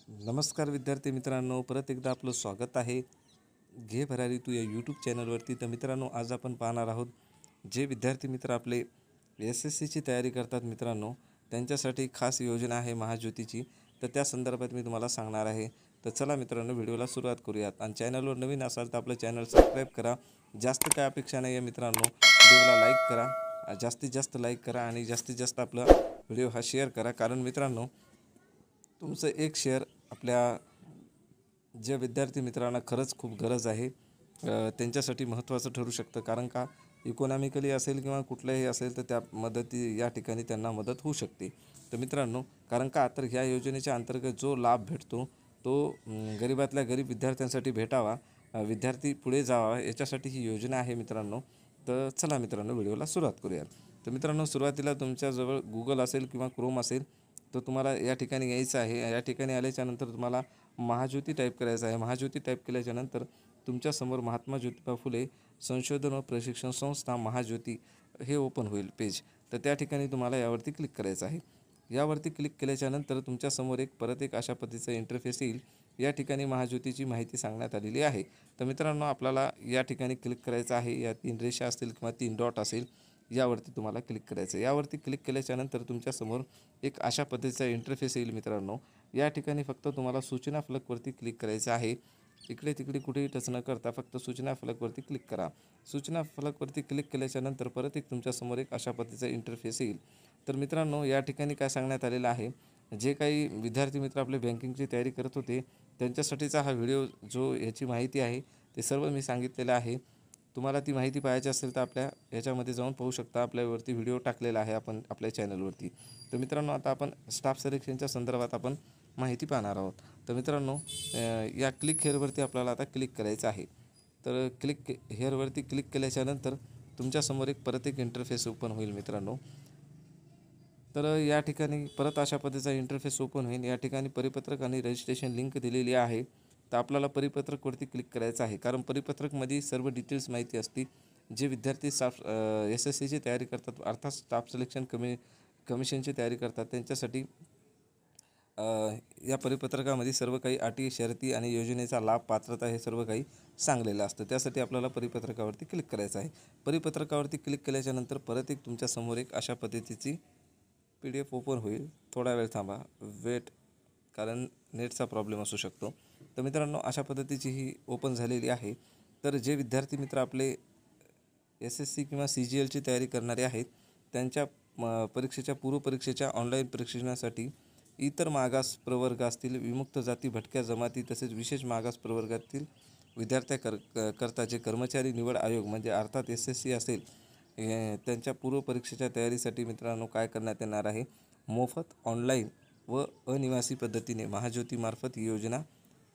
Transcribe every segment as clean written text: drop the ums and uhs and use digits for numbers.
नमस्कार विद्यार्थी मित्रांनो, परत एकदा आपलं स्वागत आहे घे भरारी तू या यूट्यूब चॅनलवरती. तर मित्रांनो, आज आपण पाहणार आहोत जे विद्यार्थी मित्र आपले SSCची तयारी करतात मित्रांनो, त्यांच्यासाठी खास योजना आहे महाज्योतीची. तर त्या संदर्भात मी तुम्हाला सांगणार आहे. तर चला मित्रांनो, व्हिडिओला सुरुवात करूयात. आणि चॅनलवर नवीन असाल तर आपलं चॅनल सबस्क्राईब करा. जास्त काय अपेक्षा नाही आहे मित्रांनो, व्हिडिओला लाईक करा, जास्तीत जास्त लाईक करा आणि जास्तीत जास्त आपला व्हिडिओ हा शेअर करा. कारण मित्रांनो, तुमचं एक शेअर आपल्या ज्या विद्यार्थी मित्रांना खरंच खूप गरज आहे त्यांच्यासाठी महत्त्वाचं ठरू शकतं. कारण का इकॉनॉमिकली असेल किंवा कुठल्याही असेल तर त्या मदती या ठिकाणी त्यांना मदत होऊ शकते. तर मित्रांनो, कारण का तर ह्या योजनेच्या अंतर्गत जो लाभ भेटतो तो गरिबातल्या गरीब विद्यार्थ्यांसाठी भेटावा, विद्यार्थी पुढे जावा याच्यासाठी ही योजना आहे मित्रांनो. तर चला मित्रांनो, व्हिडिओला सुरुवात करूयात. तर मित्रांनो, सुरुवातीला तुमच्याजवळ गुगल असेल किंवा क्रोम असेल तर तुम्हाला या ठिकाणी यायचं आहे. या ठिकाणी आल्याच्यानंतर तुम्हाला महाज्योती टाईप करायचं आहे. महाज्योती टाईप केल्याच्यानंतर तुमच्यासमोर महात्मा ज्योतिबा फुले संशोधन व प्रशिक्षण संस्था महाज्योती हे ओपन होईल पेज. तर त्या ठिकाणी तुम्हाला यावरती क्लिक करायचं आहे. यावरती क्लिक केल्याच्यानंतर तुमच्यासमोर परत एक अशा पद्धतीचा इंटरफेस येईल. या ठिकाणी महाज्योतीची माहिती सांगण्यात आलेली आहे. तर मित्रांनो, आपल्याला या ठिकाणी क्लिक करायचं आहे. या 3 रेषा असतील किंवा 3 डॉट असेल, यावरती तुम्हाला क्लिक करायचं आहे. यावरती क्लिक केल्याच्यानंतर तुमच्यासमोर एक अशा पद्धतीचा इंटरफेस येईल मित्रांनो. या ठिकाणी फक्त तुम्हाला सूचना फलकवरती क्लिक करायचं आहे. इकडे तिकडे कुठेही टच न करता फक्त सूचना फलकवरती क्लिक करा. सूचना फलकवरती क्लिक केल्याच्यानंतर परत एक तुमच्यासमोर एक अशा पद्धतीचा इंटरफेस येईल. तर मित्रांनो, या ठिकाणी काय सांगण्यात आलेलं आहे, जे काही विद्यार्थी मित्र आपले बँकिंगची तयारी करत होते त्यांच्यासाठीचा हा व्हिडिओ जो याची माहिती आहे ते सर्व मी सांगितलेलं आहे. तुम्हाला ती माहिती पाहायची असेल तर आपल्या याच्यामध्ये जाऊन पाहू शकता. आपल्यावरती व्हिडिओ टाकलेला आहे आपण आपल्या चॅनलवरती. तर मित्रांनो, आता आपण स्टाफ सिलेक्शनच्या संदर्भात आपण माहिती पाहणार आहोत. तर मित्रांनो, या क्लिक हेअरवरती आपल्याला आता क्लिक करायचं आहे. तर क्लिक हेअरवरती क्लिक केल्याच्यानंतर तुमच्यासमोर परत एक इंटरफेस ओपन होईल मित्रांनो. तर या ठिकाणी परत अशा पद्धतीचा इंटरफेस ओपन होईल. या ठिकाणी परिपत्रक आणि रजिस्ट्रेशन लिंक दिलेली आहे. तर आपल्याला परिपत्रकवरती क्लिक करायचं आहे. कारण परिपत्रकमध्ये सर्व डिटेल्स माहिती असते. जे विद्यार्थी SSCची तयारी करतात, अर्थात स्टाफ सिलेक्शन कमिशनची तयारी करतात, त्यांच्यासाठी या परिपत्रकामध्ये सर्व काही अटी, शर्ती आणि योजनेचा लाभ, पात्रता हे सर्व काही सांगलेलं असतं. त्यासाठी आपल्याला परिपत्रकावरती क्लिक करायचं आहे. परिपत्रकावरती क्लिक केल्याच्यानंतर परत एक तुमच्यासमोर एक अशा पद्धतीची PDF ओपन होईल. थोडा वेळ थांबा, वेट, कारण नेटचा प्रॉब्लेम असू शकतो. तर मित्रांनो, अशा पद्धतीची ही ओपन झालेली आहे. तर जे विद्यार्थी मित्र आपले SSC किंवा CGLची तयारी करणारे आहेत त्यांच्या परीक्षेच्या पूर्वपरीक्षेच्या ऑनलाईन परीक्षणासाठी इतर मागास प्रवर्ग असतील, विमुक्त जाती, भटक्या जमाती तसेच विशेष मागास प्रवर्गातील करता जे कर्मचारी निवड आयोग म्हणजे अर्थात SSC असेल, त्यांच्या पूर्वपरीक्षेच्या तयारीसाठी मित्रांनो काय करण्यात येणार आहे, मोफत ऑनलाईन व अनिवासी पद्धतीने महाज्योतीमार्फत ही योजना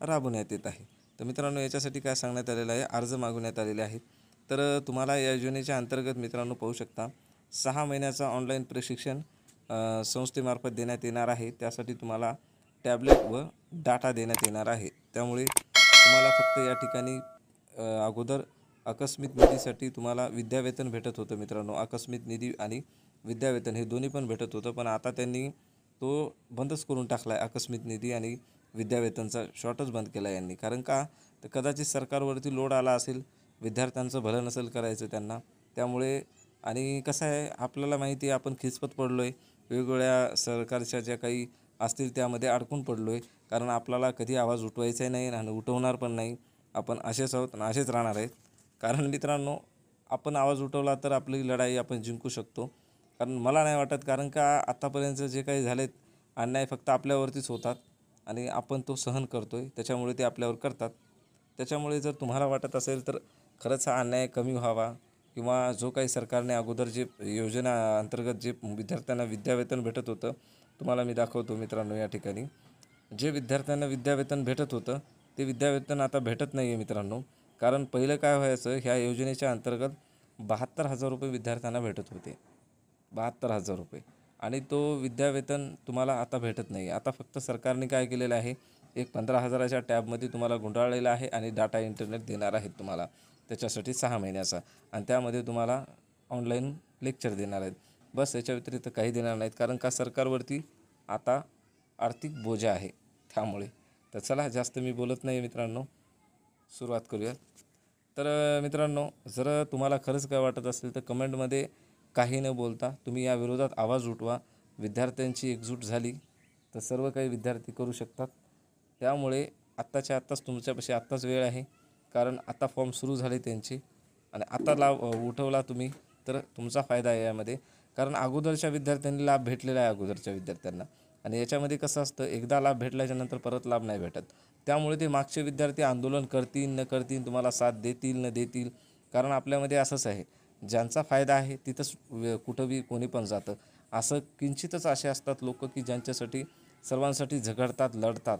राबवण्यात येत आहे. तर मित्रांनो, याच्यासाठी काय सांगण्यात आलेलं आहे, अर्ज मागवण्यात आलेले आहेत. तर तुम्हाला या योजनेच्या अंतर्गत मित्रांनो पाहू शकता 6 महिन्याचा ऑनलाईन प्रशिक्षण संस्थेमार्फत देण्यात येणार आहे. त्यासाठी तुम्हाला टॅबलेट व डाटा देण्यात येणार आहे. त्यामुळे तुम्हाला फक्त या ठिकाणी अगोदर आकस्मिक निधीसाठी तुम्हाला विद्यावेतन भेटत होतं मित्रांनो. आकस्मिक निधी आणि विद्यावेतन हे दोन्ही पण भेटत होतं, पण आता त्यांनी तो बंदच करून टाकला आहे. आकस्मिक निधी आणि विद्यावेतनचा शॉर्टच बंद केला यांनी. कारण का तर कदाचित सरकारवरती लोड आला असेल, विद्यार्थ्यांचं भलं नसेल करायचं त्यांना. त्यामुळे आणि कसं आहे, आपल्याला माहिती आहे आपण खिचपत पडलो आहे, वेगवेगळ्या सरकारच्या ज्या काही असतील त्यामध्ये अडकून पडलो आहे. कारण आपल्याला कधी आवाज उठवायचाही नाही आणि उठवणार पण नाही. आपण असेच आहोत आणि असेच राहणार आहेत. कारण मित्रांनो, आपण आवाज उठवला तर आपली लढाई आपण जिंकू शकतो. कारण मला नाही वाटत, कारण का आत्तापर्यंत जे काही झालेत अन्याय फक्त आपल्यावरतीच होतात आणि आपण तो सहन करतो आहे, त्याच्यामुळे ते आपल्यावर करतात. त्याच्यामुळे जर तुम्हाला वाटत असेल तर खरंच हा अन्याय कमी व्हावा किंवा जो काही सरकारने अगोदर जे योजना अंतर्गत जे विद्यार्थ्यांना विद्यावेतन भेटत होतं, तुम्हाला मी दाखवतो मित्रांनो. या ठिकाणी जे विद्यार्थ्यांना विद्यावेतन भेटत होतं ते विद्यावेतन आता भेटत नाही आहे मित्रांनो. कारण पहिलं काय व्हायचं, ह्या योजनेच्या अंतर्गत 72,000 रुपये विद्यार्थ्यांना भेटत होते. 72,000 रुपये, आणि तो विद्यावेतन तुम्हाला आता भेटत नाही. आता फक्त सरकारने काय केलेलं आहे, एक 15,000च्या टॅबमध्ये तुम्हाला गुंडाळलेला आहे आणि डाटा इंटरनेट देणार आहेत तुम्हाला त्याच्यासाठी 6 महिन्याचा, आणि त्यामध्ये तुम्हाला ऑनलाईन लेक्चर देणार आहेत. बस, याच्या व्यतिरिक्त काही देणार नाहीत. कारण का सरकारवरती आता आर्थिक बोजा आहे. त्यामुळे तर चला जास्त मी बोलत नाही मित्रांनो, सुरुवात करूया. तर मित्रांनो, जर तुम्हाला खरंच काय वाटत असेल तर कमेंटमध्ये काही न बोलता तुम्ही या विरोधात आवाज उठवा. विद्यार्थ्यांची एकजूट झाली तर सर्व काही विद्यार्थी करू शकतात. त्यामुळे आत्ताच्या आत्ताच तुमच्यापाशी आत्ताच वेळ आहे, कारण आता फॉर्म सुरू झाले त्यांचे आणि आता लाभ उठवला तुम्ही तर तुमचा फायदा आहे यामध्ये. कारण अगोदरच्या विद्यार्थ्यांनी लाभ भेटलेला आहे अगोदरच्या विद्यार्थ्यांना, आणि याच्यामध्ये कसं असतं, एकदा लाभ भेटल्याच्यानंतर परत लाभ नाही भेटत. त्यामुळे ते मागचे विद्यार्थी आंदोलन करतील न करतील, तुम्हाला साथ देतील न देतील, कारण आपल्यामध्ये असंच आहे, ज्यांचा फायदा आहे तिथंच कुठं बी कोणी पण जातं. असं किंचितच असे असतात लोक की ज्यांच्यासाठी सर्वांसाठी झगडतात, लढतात.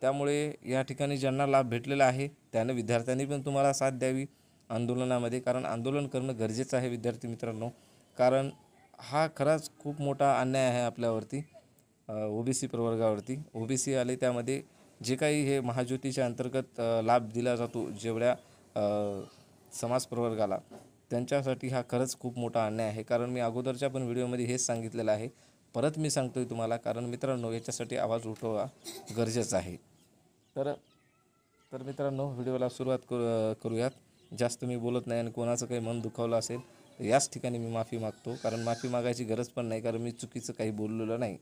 त्यामुळे या ठिकाणी ज्यांना लाभ भेटलेला आहे त्याने विद्यार्थ्यांनी पण तुम्हाला साथ द्यावी आंदोलनामध्ये, कारण आंदोलन करणं गरजेचं आहे विद्यार्थी मित्रांनो. कारण हा खराच खूप मोठा अन्याय आहे आपल्यावरती, OBC प्रवर्गावरती. OBC आले त्यामध्ये जे काही हे महाज्योतीच्या अंतर्गत लाभ दिला जातो जेवढ्या समाज प्रवर्गाला, त्यांच्यासाठी हा खरंच खूप मोठा अन्याय आहे. कारण मी अगोदरच्या पण व्हिडिओमध्ये हेच सांगितलेलं आहे, परत मी सांगतो आहे तुम्हाला, कारण मित्रांनो याच्यासाठी आवाज उठवा गरजेचं आहे. तर मित्रांनो, व्हिडिओला सुरुवात करूयात. जास्त मी बोलत नाही आणि कोणाचं काही मन दुखावलं असेल तर याच ठिकाणी मी माफी मागतो, कारण माफी मागायची गरज पण नाही, कारण मी चुकीचं काही बोललेलं नाही.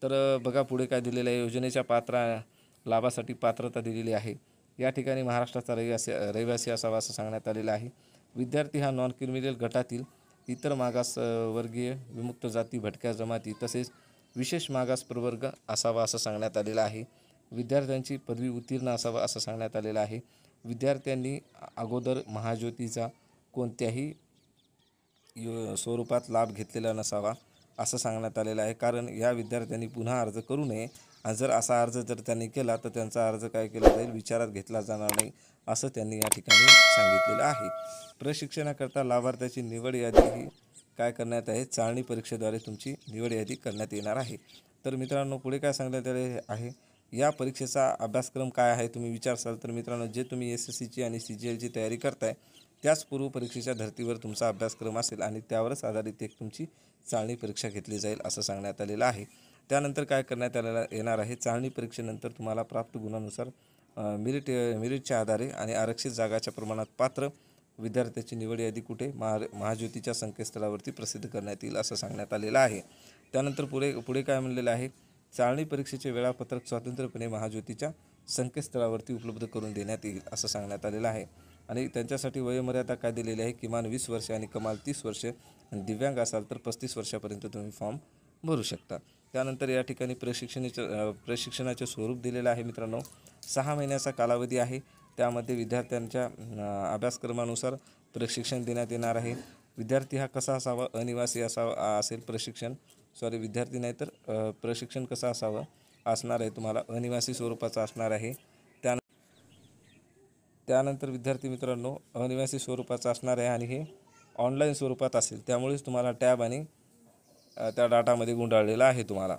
तर बघा पुढे काय दिलेलं आहे. योजनेच्या लाभासाठी पात्रता दिलेली आहे. या ठिकाणी महाराष्ट्राचा रहिवासी असावा असं सांगण्यात आलेलं आहे. विद्यार्थी हा नॉन क्रिमिनल गटातील इतर मागास वर्गीय, विमुक्त जाती, भटक्या जमाती तसेच विशेष मागास प्रवर्ग असावा असं सांगण्यात आलेलं आहे. विद्यार्थ्यांची पदवी उत्तीर्ण असावा असं सांगण्यात आलेलं आहे. विद्यार्थ्यांनी अगोदर महाज्योतीचा कोणत्याही स्वरूपात लाभ घेतलेला नसावा असं सांगण्यात आलेलं आहे. कारण या विद्यार्थ्यांनी पुन्हा अर्ज करू नये, आणि जर असा अर्ज जर त्यांनी केला तर त्यांचा अर्ज काय केला जाईल, विचारात घेतला जाणार नाही असं त्यांनी या ठिकाणी सांगितलेलं आहे. प्रशिक्षणाकरता लाभार्थ्याची निवड यादी ही काय करण्यात आहे, चाळणी परीक्षेद्वारे तुमची निवड यादी करण्यात येणार आहे. तर मित्रांनो पुढे काय सांगण्यात आले आहे, या परीक्षेचा अभ्यासक्रम काय आहे तुम्ही विचारसाल तर मित्रांनो, जे तुम्ही SSCची आणि CGLची तयारी करताय त्याच पूर्व परीक्षेच्या धर्तीवर तुमचा अभ्यासक्रम असेल आणि त्यावरच आधारित एक तुमची चाळणी परीक्षा घेतली जाईल असं सांगण्यात आलेलं आहे. त्यानंतर काय करण्यात येणार आहे, चाळणी परीक्षेनंतर तुम्हाला प्राप्त गुणानुसार मेरिटच्या आधारे आणि आरक्षित जागाच्या प्रमाणात पात्र विद्यार्थ्याची निवड यादी कुठे महाज्योतीच्या संकेतस्थळावरती प्रसिद्ध करण्यात येईल असं सांगण्यात आलेलं आहे. त्यानंतर पुढे काय म्हणलेलं आहे, चाळणी परीक्षेचे वेळापत्रक स्वतंत्रपणे महाज्योतीच्या संकेतस्थळावरती उपलब्ध करून देण्यात येईल असं सांगण्यात आलेलं आहे. आणि त्यांच्यासाठी वयोमर्यादा काय दिलेली आहे, किमान 20 वर्षे आणि कमाल 30 वर्षे, आणि दिव्यांग असाल तर 35 वर्षापर्यंत तुम्ही फॉर्म भरू शकता. त्यानंतर या ठिकाणी प्रशिक्षणाचे स्वरूप दिलेलं आहे मित्रांनो. 6 महिन्याचा कालावधी आहे. त्यामध्ये विद्यार्थ्यांच्या अभ्यासक्रमानुसार प्रशिक्षण देण्यात येणार आहे. विद्यार्थी हा कसा असावा, अनिवासी असेल विद्यार्थी नाही तर प्रशिक्षण कसं असणार आहे तुम्हाला, अनिवासी स्वरूपाचं असणार आहे. त्यानंतर विद्यार्थी मित्रांनो अनिवासी स्वरूपाचं असणार आहे आणि हे ऑनलाईन स्वरूपात असेल, त्यामुळेच तुम्हाला टॅब आणि त्या डाटामध्ये गुंडाळलेला आहे तुम्हाला.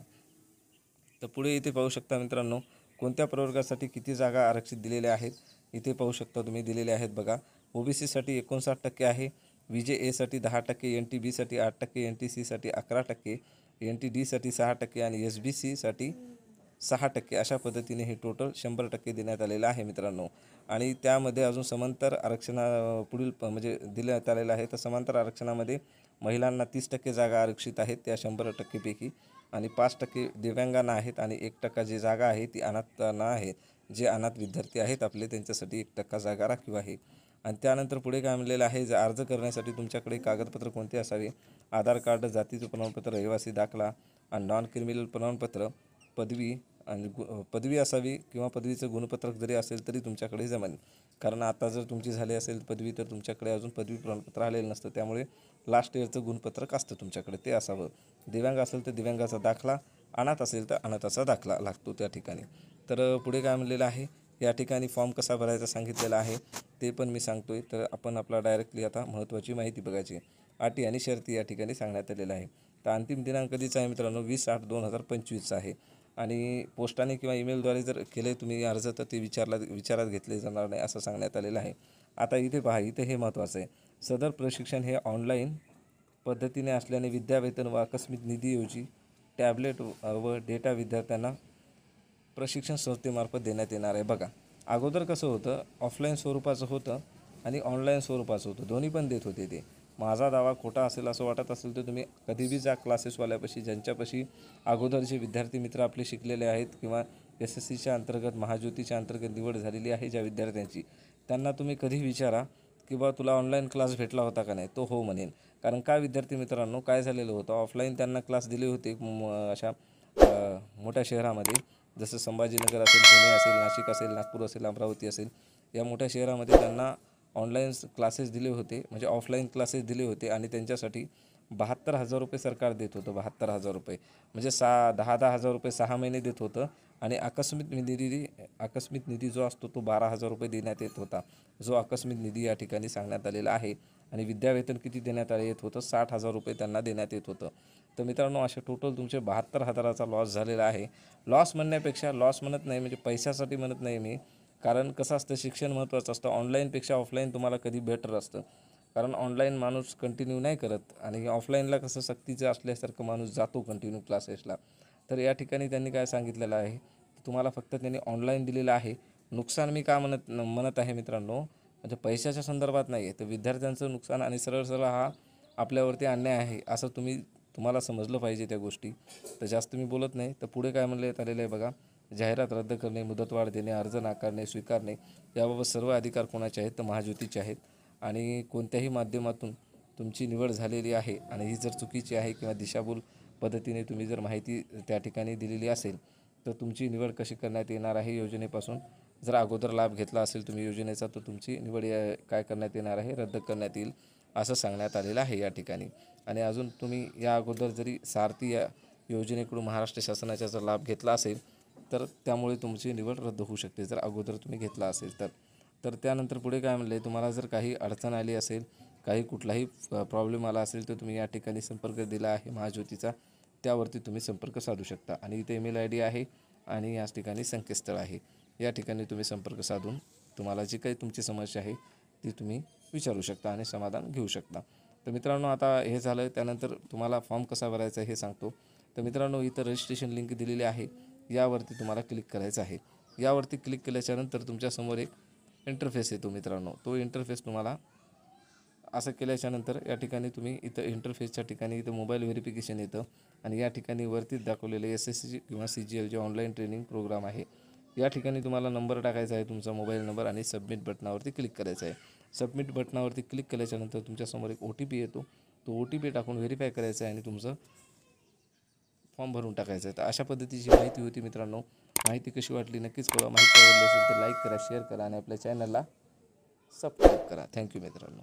तर पुढे इथे पाहू शकता मित्रांनो, कोणत्या प्रवर्गासाठी किती जागा आरक्षित दिलेल्या आहेत इथे पाहू शकता तुम्ही, दिलेले आहेत बघा. OBCसाठी 59% आहे, VJA साठी 10%, NTB साठी 8%, NTC साठी 11%, NTD साठी 6% आणि SBCसाठी 6% अशा पद्धतीने हे टोटल 100% देण्यात आलेलं आहे मित्रांनो. आणि त्यामध्ये अजून समांतर पुढील म्हणजे दिण्यात आलेलं आहे. तर समांतर आरक्षणामध्ये महिलांना 30% जागा आरक्षित आहेत त्या 100%पैकी, आणि 5% दिव्यांगांना आहेत, आणि 1% जी जागा आहे ती अनाथांना आहे. जे अनाथ विद्यार्थी आहेत आपले त्यांच्यासाठी 1% जागा राखीव आहे. आणि त्यानंतर पुढे काय म्हणलेलं आहे, अर्ज करण्यासाठी तुमच्याकडे कागदपत्र कोणते असावे, आधार कार्ड, जातीचं प्रमाणपत्र, रहिवासी दाखला आणि नॉन क्रिमिनल प्रमाणपत्र, पदवी असावी किंवा पदवीचं गुणपत्रक जरी असेल तरी तुमच्याकडे जमेल. कारण आता जर तुमची झाली असेल पदवी तर तुमच्याकडे अजून पदवी प्रमाणपत्र आलेलं नसतं, त्यामुळे लास्ट इयरचं गुणपत्रक असतं तुमच्याकडे, ते असावं. दिव्यांग असेल तर दिव्यांगाचा दाखला, अनाथ असेल तर अनाथाचा दाखला लागतो त्या ठिकाणी. तर पुढे काय म्हणलेलं आहे, या ठिकाणी फॉर्म कसा भरायचा सांगितलेला आहे ते पण मी सांगतो आहे. तर आपण आपला डायरेक्टली आता महत्त्वाची माहिती बघायची. अटी आणि शर्ती या ठिकाणी सांगण्यात आलेलं आहे. तर अंतिम दिनांक कधीचा आहे मित्रांनो, 20/8/2025 आहे. आणि पोस्टाने किंवा ईमेलद्वारे जर केले तुम्ही अर्ज तर ते विचारात घेतले जाणार नाही असं सांगण्यात आलेलं आहे. आता इथे पहा, इथे हे महत्त्वाचं आहे. सदर प्रशिक्षण हे ऑनलाईन पद्धतीने असल्याने विद्यावेतन व आकस्मिक निधीऐवजी टॅबलेट व डेटा विद्यार्थ्यांना प्रशिक्षण संस्थेमार्फत देण्यात येणार आहे. बघा, अगोदर कसं होतं, ऑफलाईन स्वरूपाचं होतं आणि ऑनलाईन स्वरूपाचं होतं, दोन्ही पण देत होते ते. माझा दावा खोटा असेल असं वाटत असेल तर तुम्ही कधी बी जा क्लासेसवाल्यापाशी, ज्यांच्यापाशी अगोदरचे विद्यार्थी मित्र आपले शिकलेले आहेत किंवा SSCच्या अंतर्गत, महाज्योतीच्या अंतर्गत निवड झालेली आहे ज्या विद्यार्थ्यांची, त्यांना तुम्ही कधी विचारा की बा तुला ऑनलाईन क्लास भेटला होता का नाही, तो हो म्हणेन. कारण काय विद्यार्थी मित्रांनो, काय झालेलं होतं, ऑफलाईन त्यांना क्लास दिले होते अशा मोठ्या शहरामध्ये, जसं संभाजीनगर असेल, पुणे असेल, नाशिक असेल, नागपूर असेल, अमरावती असेल, या मोठ्या शहरामध्ये त्यांना ऑनलाईन क्लासेस दिले होते, म्हणजे ऑफलाईन क्लासेस दिले होते आणि त्यांच्यासाठी 72,000 रुपये सरकार देत होतं. 72,000 रुपये म्हणजे 10,000 हजार रुपये 6 महिने देत होतं आणि आकस्मिक निधी जो असतो तो 12,000 रुपये देण्यात येत होता. जो आकस्मिक निधी या ठिकाणी सांगण्यात आलेला आहे. आणि विद्यावेतन किती देण्यात येत होतं, 60,000 रुपये त्यांना देण्यात येत होतं. तर मित्रांनो, असे टोटल तुमचे 72,000चा लॉस झालेला आहे. लॉस म्हणण्यापेक्षा, लॉस म्हणत नाही म्हणजे पैशासाठी म्हणत नाही मी, कारण कसं असतं, शिक्षण महत्त्वाचं असतं. ऑनलाईनपेक्षा ऑफलाईन तुम्हाला कधी बेटर असतं, कारण ऑनलाईन माणूस कंटिन्यू नाही करत आणि ऑफलाईनला कसं सक्तीचं असल्यासारखं माणूस जातो कंटिन्यू क्लासेसला. तर या ठिकाणी त्यांनी काय सांगितलेलं आहे, तुम्हाला फक्त त्यांनी ऑनलाईन दिलेलं आहे. नुकसान मी का म्हणत आहे मित्रांनो, म्हणजे पैशाच्या संदर्भात नाही आहे, तर विद्यार्थ्यांचं नुकसान आणि सरळ सरळ हा आपल्यावरती अन्याय आहे असं तुम्हाला समजलं पाहिजे त्या गोष्टी. तर जास्त मी बोलत नाही. तर पुढे काय म्हणण्यात आलेलं आहे बघा, जाहिरात रद्द करणे, मुदतवाढ देणे, अर्ज नाकारणे, स्वीकारणे, याबाबत सर्व अधिकार कोणाचे आहेत, तर महाज्योतीचे आहेत. आणि कोणत्याही माध्यमातून तुमची निवड झालेली आहे आणि ही जर चुकीची आहे किंवा दिशाभूल पद्धतीने तुम्ही जर माहिती त्या ठिकाणी दिलेली असेल, तर तुमची निवड कशी करण्यात येणार आहे योजनेपासून. जर अगोदर लाभ घेतला असेल तुम्ही योजनेचा, तर तुमची निवड काय करण्यात येणार आहे, रद्द करण्यात येईल असं सांगण्यात आलेलं आहे या ठिकाणी. आणि अजून तुम्ही या अगोदर जरी सारथी या योजनेकडून महाराष्ट्र शासनाचा जर लाभ घेतला असेल, तर त्यामुळे तुमची निवड रद्द होऊ शकते, जर अगोदर तुम्ही घेतला असेल तर. तर त्यानंतर पुढे काय म्हणले, तुम्हाला जर काही अडचण आली असेल, काही कुठलाही प्रॉब्लेम आला असेल, तर तुम्ही या ठिकाणी संपर्क दिला आहे महाज्योतीचा, त्यावरती तुम्ही संपर्क साधू शकता. आणि इथे ईमेल ID आहे आणि याच ठिकाणी संकेतस्थळ आहे. या ठिकाणी तुम्ही संपर्क साधून तुम्हाला जी काही तुमची समस्या आहे ती तुम्ही विचारू शकता आणि समाधान घेऊ शकता. तर मित्रांनो, आता हे झालं. त्यानंतर तुम्हाला फॉर्म कसा भरायचा हे सांगतो. तर मित्रांनो, इथं रजिस्ट्रेशन लिंक दिलेली आहे, यावरती तुम्हाला क्लिक करायचं आहे. यावरती क्लिक केल्याच्यानंतर तुमच्यासमोर एक इंटरफेस येतो मित्रांनो. तो इंटरफेस तुम्हाला असं केल्याच्यानंतर या ठिकाणी तुम्ही इथं इंटरफेसच्या ठिकाणी इथं मोबाईल व्हेरिफिकेशन येतं आणि या ठिकाणी वरतीच दाखवलेले SSC किंवा CGL जे ऑनलाईन ट्रेनिंग प्रोग्राम आहे, या ठिकाणी तुम्हाला नंबर टाकायचा आहे, तुमचा मोबाईल नंबर, आणि सबमिट बटनावरती क्लिक करायचं आहे. सबमिट बटनावरती क्लिक केल्याच्यानंतर तुमच्यासमोर एक OTP येतो. तो OTP टाकून व्हेरीफाय करायचा आहे आणि तुमचं फॉर्म भरून टाकायचं आहे. तर अशा पद्धतीची माहिती होती मित्रांनो. माहिती कशी वाटली नक्कीच कळवा. माहिती आवडली असेल तर लाईक करा, शेअर करा आणि आपल्या चॅनलला सबस्क्राईब करा. थँक्यू मित्रांनो.